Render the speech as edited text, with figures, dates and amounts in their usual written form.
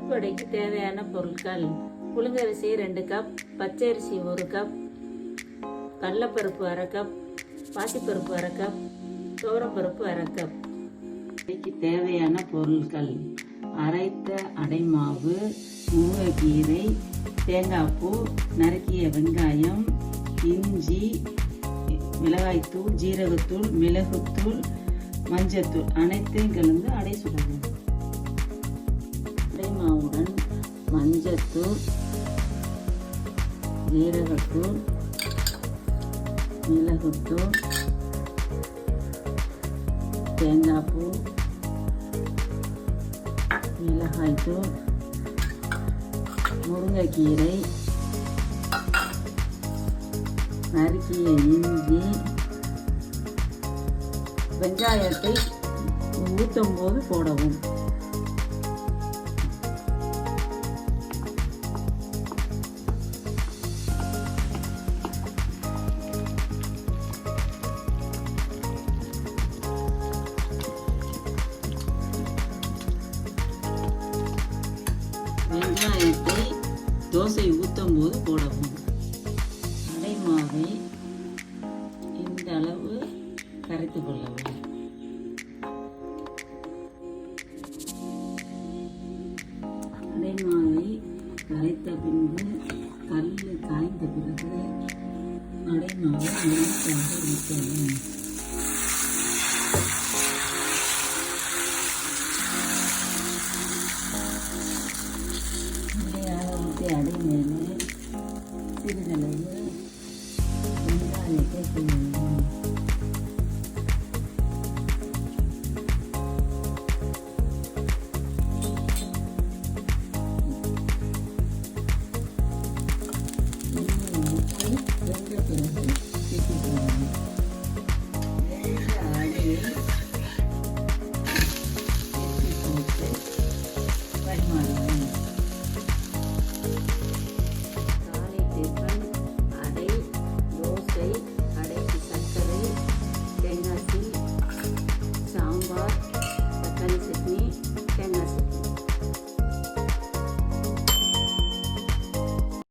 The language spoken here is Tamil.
வடைக்கு தேவையான பொருட்கள்: புழுங்கரிசி 2 கப், பச்சரிசி 1 கப், கடலைப்பருப்பு 1/2 கப், பாசிப்பருப்பு 1/2 கப், துவரம்பருப்பு 1/2 கப். வடைக்கு தேவையான பொருட்கள்: அரைத்த அடைமாவு, முருங்கைக்கீரை, தேங்காய் பூ, நறுக்கிய வெங்காயம், இஞ்சி, மிளகாய்த்தூள், ஜீரகத்தூள், மிளகுத்தூள், மஞ்சத்தூள் அனைத்தையும் கலந்து அடை சுடணும். அடைமாவுடன் மஞ்சத்தூள், ஜீரகத்தூள், மிளகுத்தூள், தேங்காய் பூ, மிளகாய்த்தூள், முருங்கைக்கீரை, நறுக்கிய இஞ்சி, வெங்காயத்தை ஊற்றும் போது போடவும். வெங்காயத்தை தோசை ஊற்றும் போது போடவும். அடைமாவை இந்த அளவு கரைத்து கொள்ளவும். அடைமாவை கரைத்த பின்பு கல் காய்ந்த பிறகு அடைமாவை நெருப்பாக ஊற்றவும். அடை மேலே சிறிதளவு